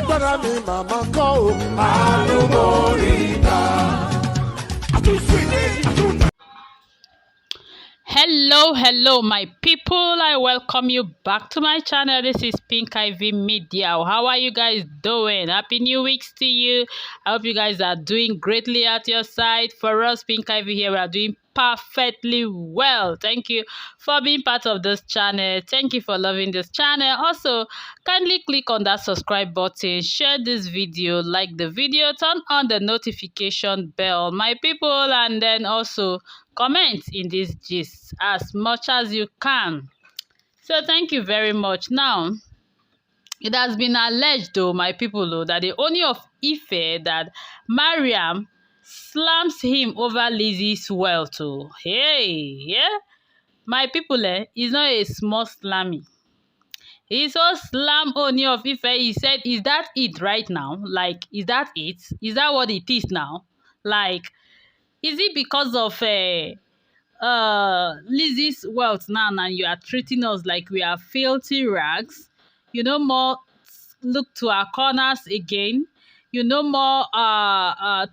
agbára mi màmá kọ́ o. Àlùmọ́rìdà. Hello my people, I welcome you back to my channel. This is Pinkk Iviy Media. How are you guys doing? Happy new weeks to you. I hope you guys are doing greatly at your side. For us, Pinkk Iviy here, we are doing perfectly well. Thank you for being part of this channel. Thank you for loving this channel. Also, kindly click on that subscribe button, share this video, like the video, turn on the notification bell, my people, and then also comment in this gist as much as you can. So thank you very much. Now, it has been alleged though, my people, though, that the Ooni of Ife, that Mariam slams him over Lizzie's wealth. Oh, hey, yeah, my people, is not a small slamming. He so slam Ooni of Ife. He said, "Is that it right now? Like, is that it? Is that what it is now? Like, is it because of Lizzie's wealth now, and you are treating us like we are filthy rags? You no more look to our corners again. You no more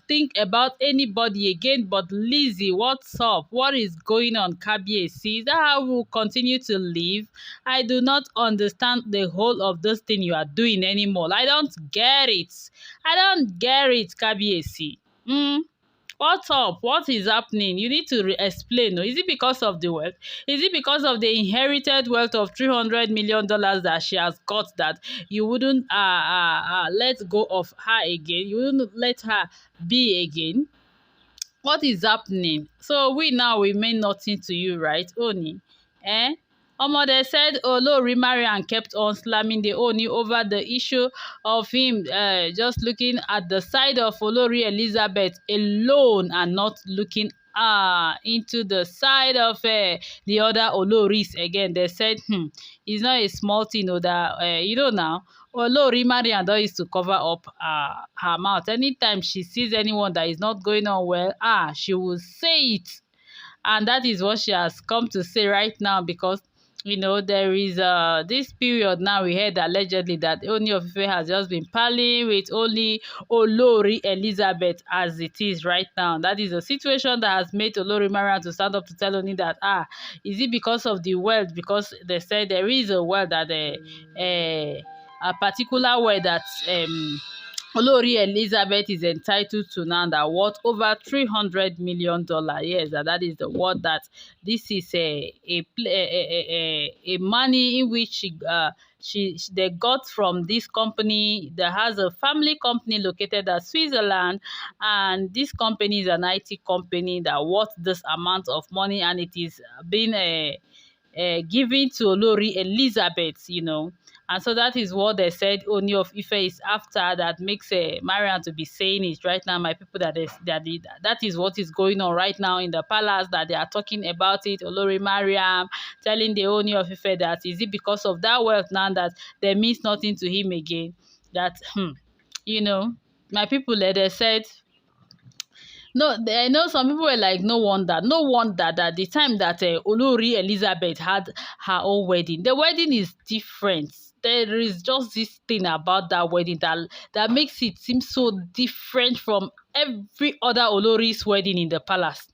think about anybody again but Lizzie. What's up? What is going on, Kabiyesi? Is that how we'll continue to live? I do not understand the whole of this thing you are doing anymore. I don't get it. I don't get it, Kabiyesi. What's up? What is happening? You need to explain. Is it because of the wealth? Is it because of the inherited wealth of $300 million that she has got that you wouldn't let go of her again? You wouldn't let her be again? What is happening? So we now remain nothing to you, right, Ooni? They said Olori Mariam kept on slamming the Ooni over the issue of him just looking at the side of Olori Elizabeth alone and not looking into the side of the other Oloris again. They said, it's not a small thing, that now, Olori Mariam don used to cover up her mouth. Anytime she sees anyone that is not going on well, she will say it. And that is what she has come to say right now, because there is this period now we heard allegedly that Ooni of Ife has just been parlaying with only Olori Elizabeth as it is right now. That is a situation that has made Olori Mariam to stand up to tell Ooni that, is it because of the wealth? Because they said there is a wealth that a particular wealth that Olori Elizabeth is entitled to now, that worth over $300 million. Yes, that is the word that this is a money in which they got from this company that has a family company located at Switzerland, and this company is an IT company that worth this amount of money, and it is being given to Olori Elizabeth, And so that is what they said Ooni of Ife is after, that makes Mariam to be saying it right now, my people, that is what is going on right now in the palace, that they are talking about it. Olori Mariam telling the Ooni of Ife that is it because of that wealth now that there means nothing to him again. That, my people, they said, no, I know some people were like, no wonder that the time that Olori Elizabeth had her own wedding, the wedding is different. There is just this thing about that wedding that makes it seem so different from every other Olori's wedding in the palace.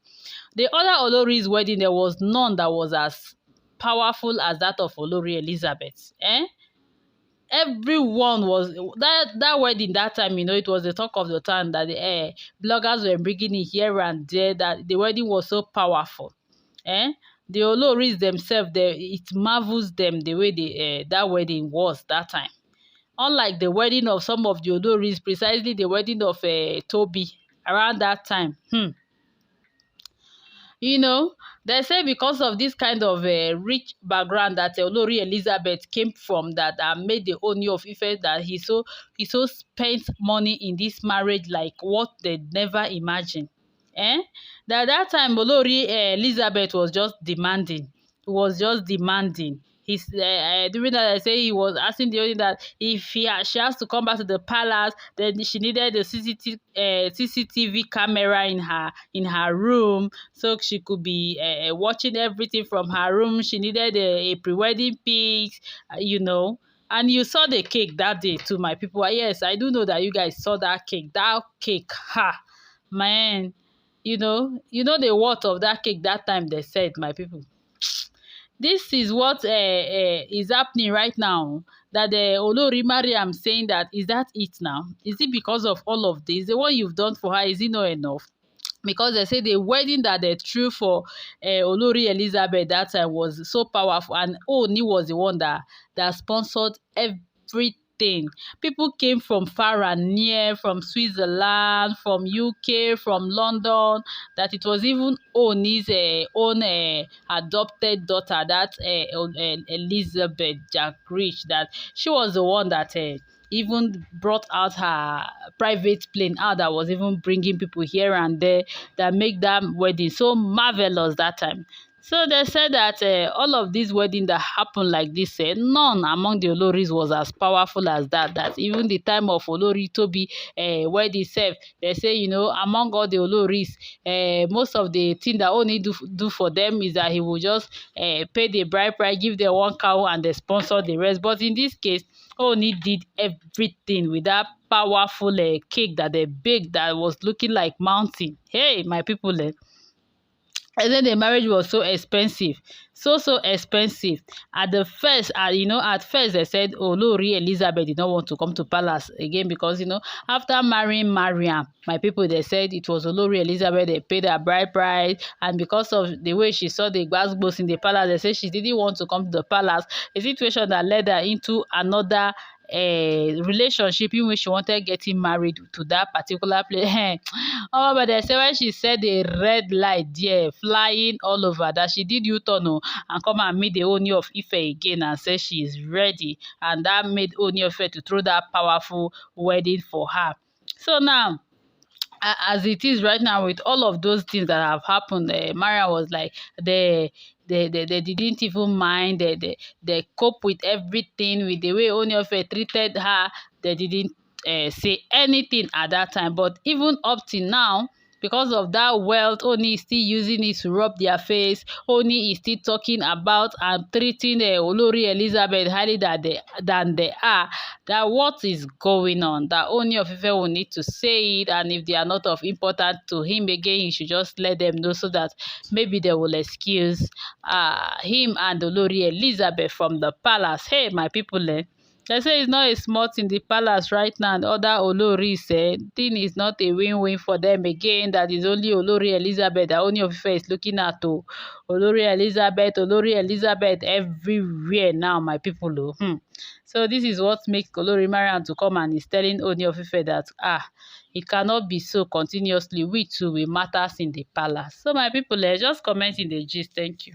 The other Olori's wedding, there was none that was as powerful as that of Olori Elizabeth. Everyone was that wedding that time, it was the talk of the town, that the bloggers were bringing it here and there, that the wedding was so powerful. The Oloris themselves, it marvels them the way that wedding was that time. Unlike the wedding of some of the Oloris, precisely the wedding of Toby around that time. They say because of this kind of rich background that Olori Elizabeth came from, that made the Ooni of Ife, that he so spent money in this marriage like what they never imagined. That time Olori Elizabeth was just demanding. He's during that, I say he was asking the Ooni that if she has to come back to the palace, then she needed the CCTV camera in her room, so she could be watching everything from her room. She needed a pre-wedding pics, And you saw the cake that day too, my people. Yes, I do know that you guys saw that cake. That cake, ha, man. You know the worth of that cake that time, they said, my people. This is what is happening right now. That Olori Mariam saying that, is that it now? Is it because of all of this? The one you've done for her, is it not enough? Because they say the wedding that they threw for Olori Elizabeth that time was so powerful, and Ooni was the one that sponsored everything. People came from far and near, from Switzerland, from UK, from London, that it was even Ooni's own adopted daughter, that Elizabeth Jack Rich, that she was the one that even brought out her private plane out, that was even bringing people here and there, that make that wedding so marvelous that time. So they said that all of these weddings that happened like this, none among the Oloris was as powerful as that. That even the time of Olori Tobi wedding self, they say, among all the Oloris, most of the thing that only do for them is that he will just pay the bride price, give them one cow, and they sponsor the rest. But in this case, Ooni did everything with that powerful cake that they baked that was looking like mountain. Hey, my people, and then the marriage was so expensive, so expensive. At first they said, oh, Olori Elizabeth did not want to come to palace again because, after marrying Mariam, my people, they said it was Olori Elizabeth, they paid her bride price, and because of the way she saw the gbasgbos in the palace, they said she didn't want to come to the palace, a situation that led her into another relationship in which she wanted getting married to that particular place. Oh, but they say when she said the red light there flying all over, that she did U-turn and come and meet the Ooni of Ife again and say she is ready, and that made Ooni of Ife to throw that powerful wedding for her. So now, as it is right now, with all of those things that have happened, Maria was like, they didn't even mind. They cope with everything, with the way Ooni of Ife treated her. They didn't say anything at that time. But even up till now, because of that wealth, Ooni is still using it to rub their face. Ooni is still talking about and treating Olori Elizabeth highly than they are. That what is going on? That Ooni of Ife will need to say it, and if they are not of importance to him again, he should just let them know, so that maybe they will excuse him and Olori Elizabeth from the palace. Hey, my people, they say it's not a small in the palace right now, and other Olori said thing is not a win-win for them again. That is only Olori Elizabeth that Ooni of Ife is looking at. Olori Elizabeth everywhere now, my people. So this is what makes Olori Mariam to come and is telling Ooni of Ife that it cannot be so continuously. We too will matters in the palace. So my people, just comment in the gist. Thank you.